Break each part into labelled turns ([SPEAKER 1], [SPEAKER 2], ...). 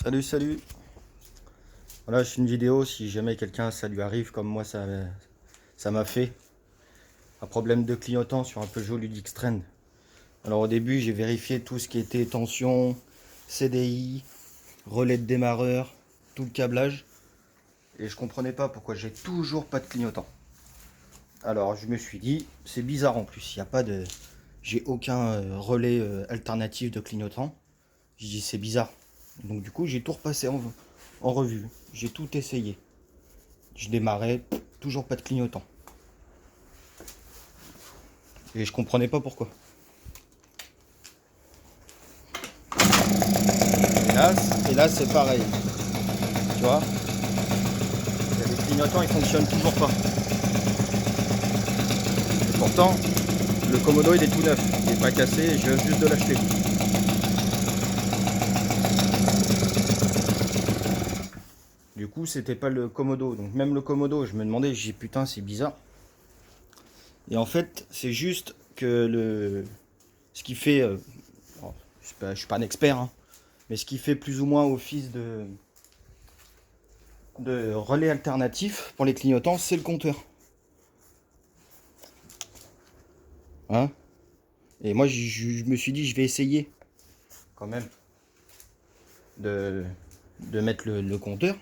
[SPEAKER 1] Salut, salut. Voilà, je fais une vidéo si jamais quelqu'un ça lui arrive comme moi ça m'a fait. Un problème de clignotant sur un Peugeot Ludix Trend. Alors au début, j'ai vérifié tout ce qui était tension, CDI, relais de démarreur, tout le câblage. Et je comprenais pas pourquoi j'ai toujours pas de clignotant. Alors je me suis dit, c'est bizarre en plus, il n'y a pas de. J'ai aucun relais alternatif de clignotant. J'ai dit c'est bizarre. Donc du coup j'ai tout repassé en revue. J'ai tout essayé. Je démarrais, toujours pas de clignotant. Et je comprenais pas pourquoi. Et là c'est pareil. Tu vois, les clignotants ils fonctionnent toujours pas. Et pourtant, le Komodo il est tout neuf. Il est pas cassé, je viens juste de l'acheter. Du coup, c'était pas le Komodo. Donc même le Komodo, je me demandais, j'ai putain, c'est bizarre. Et en fait, c'est juste que ce qui fait, je suis pas un expert, hein, mais ce qui fait plus ou moins office de relais alternatif pour les clignotants, c'est le compteur. Hein? Et moi, je me suis dit, je vais essayer quand même de mettre le compteur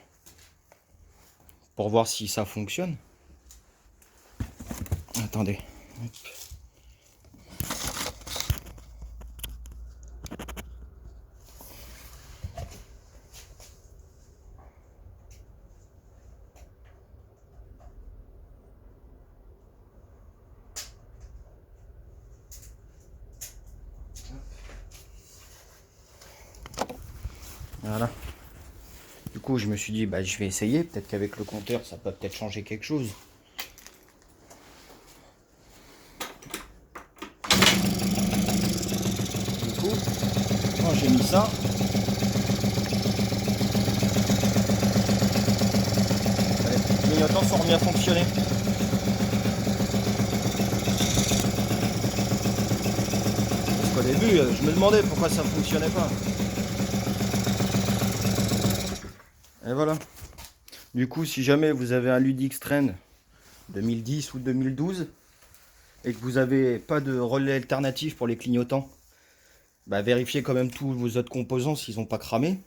[SPEAKER 1] pour voir si ça fonctionne. Attendez. Hop. Voilà. Du coup, je me suis dit, bah, je vais essayer. Peut-être qu'avec le compteur, ça peut peut-être changer quelque chose. Du coup, quand j'ai mis ça, les clignotants sont remis à fonctionner. Parce qu'au début, je me demandais pourquoi ça ne fonctionnait pas. Et voilà. Du coup, si jamais vous avez un Ludix Trend 2010 ou 2012 et que vous n'avez pas de relais alternatif pour les clignotants, bah, vérifiez quand même tous vos autres composants s'ils n'ont pas cramé.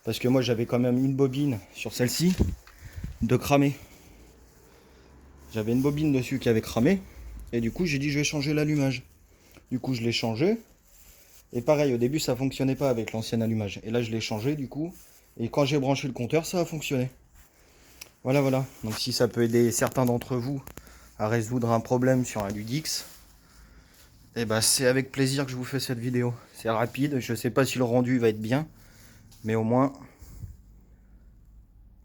[SPEAKER 1] Parce que moi j'avais quand même une bobine sur celle-ci de cramer. J'avais une bobine dessus qui avait cramé. Et du coup j'ai dit je vais changer l'allumage. Du coup je l'ai changé. Et pareil au début ça fonctionnait pas avec l'ancien allumage. Et là je l'ai changé du coup. Et quand j'ai branché le compteur ça a fonctionné. Voilà voilà. Donc si ça peut aider certains d'entre vous à résoudre un problème sur un Ludix, et bah c'est avec plaisir que je vous fais cette vidéo. C'est rapide. Je sais pas si le rendu va être bien. Mais au moins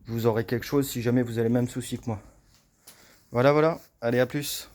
[SPEAKER 1] vous aurez quelque chose si jamais vous avez le même souci que moi. Voilà, voilà. Allez, à plus.